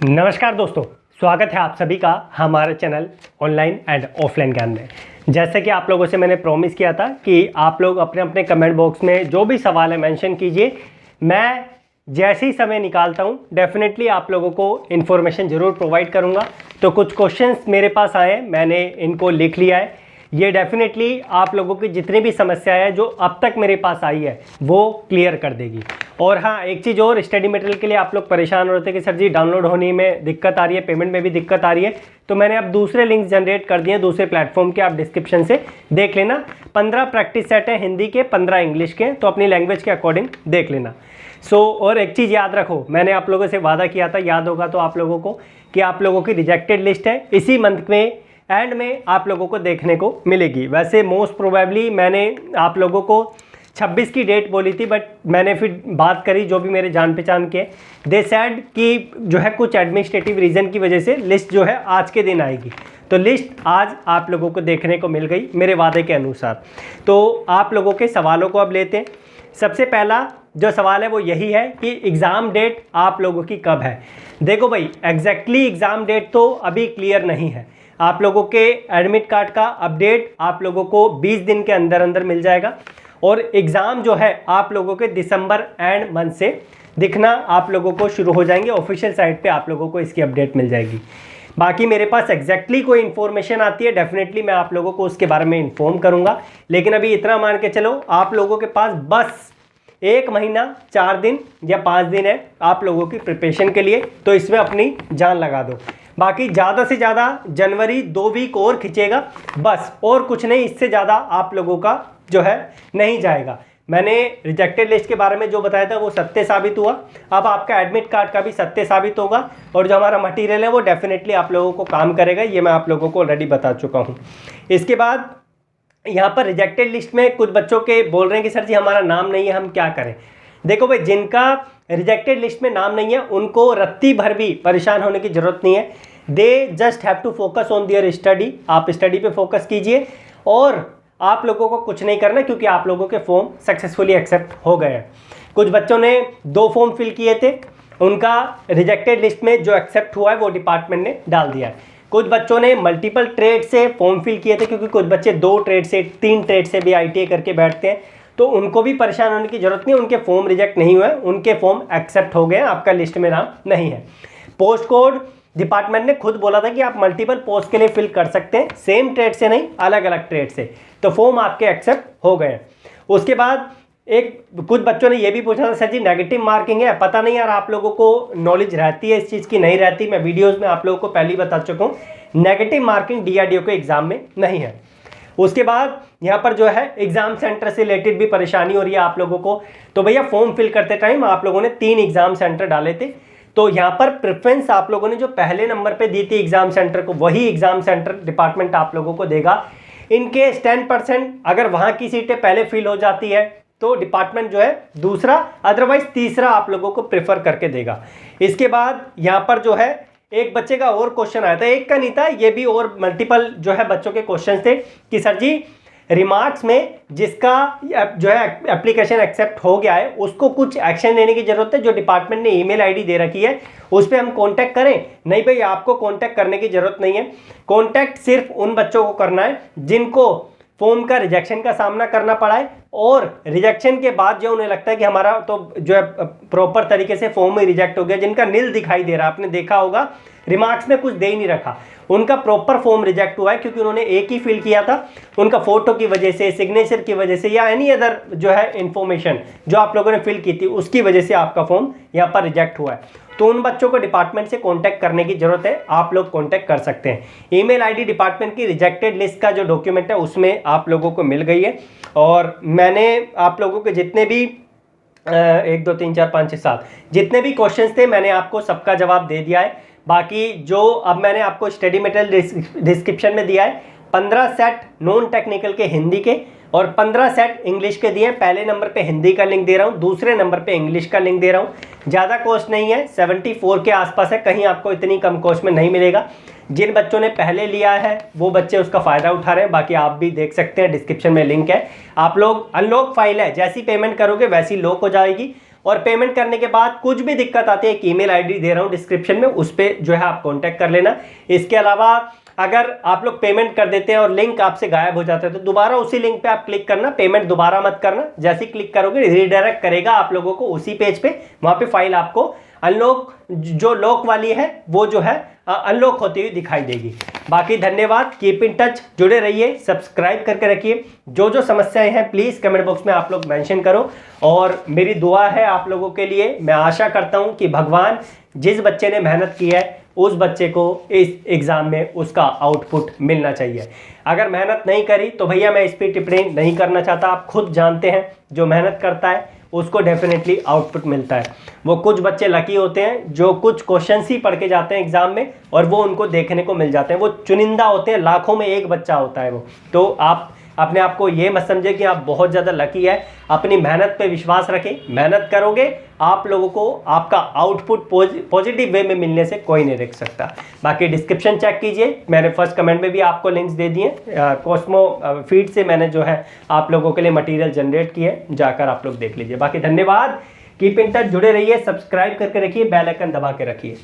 नमस्कार दोस्तों, स्वागत है आप सभी का हमारे चैनल ऑनलाइन एंड ऑफलाइन ज्ञान में। जैसे कि आप लोगों से मैंने प्रॉमिस किया था कि आप लोग अपने अपने कमेंट बॉक्स में जो भी सवाल है मेंशन कीजिए। मैं जैसे ही समय निकालता हूं डेफिनेटली आप लोगों को इन्फॉर्मेशन ज़रूर प्रोवाइड करूंगा। तो कुछ क्वेश्चंस मेरे पास आए हैं, मैंने इनको लिख लिया है। ये डेफिनेटली आप लोगों की जितनी भी समस्याएं हैं जो अब तक मेरे पास आई है वो क्लियर कर देगी। और हाँ, एक चीज़ और, स्टडी मटेरियल के लिए आप लोग परेशान हो रहे थे कि सर जी डाउनलोड होने में दिक्कत आ रही है, पेमेंट में भी दिक्कत आ रही है, तो मैंने अब दूसरे लिंक्स जनरेट कर दिए दूसरे प्लेटफॉर्म के, आप डिस्क्रिप्शन से देख लेना। 15 प्रैक्टिस सेट हैं हिंदी के, 15 इंग्लिश के, तो अपनी लैंग्वेज के अकॉर्डिंग देख लेना। और एक चीज़ याद रखो, मैंने आप लोगों से वादा किया था, याद होगा तो आप लोगों को, कि आप लोगों की रिजेक्टेड लिस्ट है इसी मंथ में एंड में आप लोगों को देखने को मिलेगी। वैसे मोस्ट प्रोबेबली मैंने आप लोगों को 26 की डेट बोली थी, बट मैंने फिर बात करी जो भी मेरे जान पहचान के, दे सेड कि जो है कुछ एडमिनिस्ट्रेटिव रीज़न की वजह से लिस्ट जो है आज के दिन आएगी। तो लिस्ट आज आप लोगों को देखने को मिल गई मेरे वादे के अनुसार। तो आप लोगों के सवालों को अब लेते हैं। सबसे पहला जो सवाल है वो यही है कि एग्ज़ाम डेट आप लोगों की कब है। देखो भाई, एग्जैक्टली एग्ज़ाम डेट तो अभी क्लियर नहीं है। आप लोगों के एडमिट कार्ड का अपडेट आप लोगों को 20 दिन के अंदर अंदर मिल जाएगा। और एग्ज़ाम जो है आप लोगों के दिसंबर एंड मंथ से दिखना आप लोगों को शुरू हो जाएंगे। ऑफिशियल साइट पे आप लोगों को इसकी अपडेट मिल जाएगी। बाकी मेरे पास एग्जैक्टली कोई इन्फॉर्मेशन आती है डेफिनेटली मैं आप लोगों को उसके बारे में इन्फॉर्म करूंगा। लेकिन अभी इतना मान के चलो, आप लोगों के पास बस 1 महीना 4 दिन या 5 दिन है आप लोगों की प्रिपरेशन के लिए, तो इसमें अपनी जान लगा दो। बाकी ज़्यादा से ज़्यादा जनवरी 2 वीक और खिंचेगा बस, और कुछ नहीं, इससे ज़्यादा आप लोगों का जो है नहीं जाएगा। मैंने रिजेक्टेड लिस्ट के बारे में जो बताया था वो सत्य साबित हुआ। अब आपका एडमिट कार्ड का भी सत्य साबित होगा, और जो हमारा मटेरियल है वो डेफिनेटली आप लोगों को काम करेगा, ये मैं आप लोगों को ऑलरेडी बता चुका हूँ। इसके बाद यहाँ पर रिजेक्टेड लिस्ट में कुछ बच्चों के बोल रहे हैं कि सर जी हमारा नाम नहीं है, हम क्या करें। देखो भाई, जिनका रिजेक्टेड लिस्ट में नाम नहीं है उनको रत्ती भर भी परेशान होने की ज़रूरत नहीं है। They just have to focus on their study. आप स्टडी पे फोकस कीजिए और आप लोगों को कुछ नहीं करना, क्योंकि आप लोगों के फॉर्म सक्सेसफुली एक्सेप्ट हो गए हैं। कुछ बच्चों ने 2 फॉर्म फिल किए थे, उनका रिजेक्टेड लिस्ट में जो एक्सेप्ट हुआ है वो डिपार्टमेंट ने डाल दिया है। कुछ बच्चों ने मल्टीपल ट्रेड से फॉर्म फिल किए थे, क्योंकि कुछ बच्चे 2 ट्रेड से 3 ट्रेड से भी ITI करके बैठते हैं, तो उनको भी परेशान होने की जरूरत नहीं। उनके फॉर्म रिजेक्ट नहीं हुए, उनके फॉर्म एक्सेप्ट हो गए, आपका लिस्ट में नाम नहीं है। पोस्ट कोड डिपार्टमेंट ने खुद बोला था कि आप मल्टीपल पोस्ट के लिए फिल कर सकते हैं, सेम ट्रेड से नहीं, अलग अलग ट्रेड से, तो फॉर्म आपके एक्सेप्ट हो गए। उसके बाद कुछ बच्चों ने ये भी पूछा था सर जी नेगेटिव मार्किंग है। पता नहीं यार आप लोगों को नॉलेज रहती है इस चीज़ की, नहीं रहती। मैं वीडियोज़ में आप लोगों को पहले ही बता चुका हूँ, नेगेटिव मार्किंग DRDO के एग्जाम में नहीं है। उसके बाद यहाँ पर जो है एग्जाम सेंटर से रिलेटेड भी परेशानी हो रही है आप लोगों को। तो भैया फॉर्म फिल करते टाइम आप लोगों ने 3 एग्जाम सेंटर डाले थे, तो यहाँ पर प्रेफरेंस आप लोगों ने जो पहले नंबर पे दी थी एग्जाम सेंटर को, वही एग्जाम सेंटर डिपार्टमेंट आप लोगों को देगा। इनकेस 10% अगर वहाँ की सीटें पहले फिल हो जाती है तो डिपार्टमेंट जो है दूसरा, अदरवाइज तीसरा आप लोगों को प्रेफर करके देगा। इसके बाद यहाँ पर जो है एक बच्चे का और क्वेश्चन आया था, एक का नहीं था ये भी, और मल्टीपल जो है बच्चों के क्वेश्चन थे कि सर जी रिमार्क्स में जिसका जो है एप्लीकेशन एक्सेप्ट हो गया है उसको कुछ एक्शन लेने की जरूरत है। जो डिपार्टमेंट ने ईमेल आईडी दे रखी है उस पर हम कांटेक्ट करें? नहीं भाई, आपको कांटेक्ट करने की जरूरत नहीं है। कांटेक्ट सिर्फ उन बच्चों को करना है जिनको फॉर्म का रिजेक्शन का सामना करना पड़ा है, और रिजेक्शन के बाद जो उन्हें लगता है कि हमारा तो जो है प्रॉपर तरीके से फॉर्म ही रिजेक्ट हो गया, जिनका नील दिखाई दे रहा, आपने देखा होगा रिमार्क्स में कुछ दे ही नहीं रखा, उनका प्रॉपर फॉर्म रिजेक्ट हुआ है क्योंकि उन्होंने एक ही फिल किया था, उनका फोटो की वजह से, सिग्नेचर की वजह से, या एनी अदर जो है इन्फॉर्मेशन जो आप लोगों ने फिल की थी उसकी वजह से आपका फॉर्म यहाँ पर रिजेक्ट हुआ है। तो उन बच्चों को डिपार्टमेंट से कांटेक्ट करने की जरूरत है, आप लोग कांटेक्ट कर सकते हैं। ईमेल आईडी डिपार्टमेंट की रिजेक्टेड लिस्ट का जो डॉक्यूमेंट है उसमें आप लोगों को मिल गई है, और मैंने आप लोगों के जितने भी 1 2 3 4 5 6 7 जितने भी क्वेश्चंस थे मैंने आपको सबका जवाब दे दिया है। बाकी जो अब मैंने आपको स्टडी मटेरियल डिस्क्रिप्शन में दिया है, 15 सेट नॉन टेक्निकल के हिंदी के और 15 सेट इंग्लिश के दिए। पहले नंबर पे हिंदी का लिंक दे रहा हूँ, दूसरे नंबर पे इंग्लिश का लिंक दे रहा हूँ। ज़्यादा कॉस्ट नहीं है, 74 के आसपास है, कहीं आपको इतनी कम कॉस्ट में नहीं मिलेगा। जिन बच्चों ने पहले लिया है वो बच्चे उसका फ़ायदा उठा रहे हैं, बाकी आप भी देख सकते हैं, डिस्क्रिप्शन में लिंक है। आप लोग अनलॉक फाइल है, जैसी पेमेंट करोगे वैसी लॉक हो जाएगी, और पेमेंट करने के बाद कुछ भी दिक्कत आती है, एक ईमेल आईडी दे रहा हूँ डिस्क्रिप्शन में, उस पर जो है आप कॉन्टैक्ट कर लेना। इसके अलावा अगर आप लोग पेमेंट कर देते हैं और लिंक आपसे गायब हो जाता है तो दोबारा उसी लिंक पे आप क्लिक करना, पेमेंट दोबारा मत करना। जैसे ही क्लिक करोगे रीडायरेक्ट करेगा आप लोगों को उसी पेज पे, वहां पे फाइल आपको अनलॉक, जो लॉक वाली है वो जो है अनलॉक होती हुई दिखाई देगी। बाकी धन्यवाद, कीप इन टच, जुड़े रहिए, सब्सक्राइब करके रखिए। जो जो समस्याएं हैं प्लीज कमेंट बॉक्स में आप लोग मेंशन करो और मेरी दुआ है आप लोगों के लिए। मैं आशा करता हूं कि भगवान जिस बच्चे ने मेहनत की है उस बच्चे को इस एग्जाम में उसका आउटपुट मिलना चाहिए। अगर मेहनत नहीं करी तो भैया मैं इस पर टिप्पणी नहीं करना चाहता, आप खुद जानते हैं जो मेहनत करता है उसको डेफिनेटली आउटपुट मिलता है। वो कुछ बच्चे लकी होते हैं जो कुछ क्वेश्चंस ही पढ़ के जाते हैं एग्जाम में और वो उनको देखने को मिल जाते हैं, वो चुनिंदा होते हैं, लाखों में एक बच्चा होता है वो। तो आप अपने आप को ये मत समझे कि आप बहुत ज़्यादा लकी है, अपनी मेहनत पे विश्वास रखें, मेहनत करोगे आप लोगों को आपका आउटपुट पॉजिटिव वे में मिलने से कोई नहीं रोक सकता। बाकी डिस्क्रिप्शन चेक कीजिए, मैंने फर्स्ट कमेंट में भी आपको लिंक्स दे दिए, कॉस्मो फीड से मैंने जो है आप लोगों के लिए मटेरियल जनरेट किए, जाकर आप लोग देख लीजिए। बाकी धन्यवाद, कीप इन टच, जुड़े रहिए, सब्सक्राइब करके रखिए, बेल आइकन दबा के रखिए।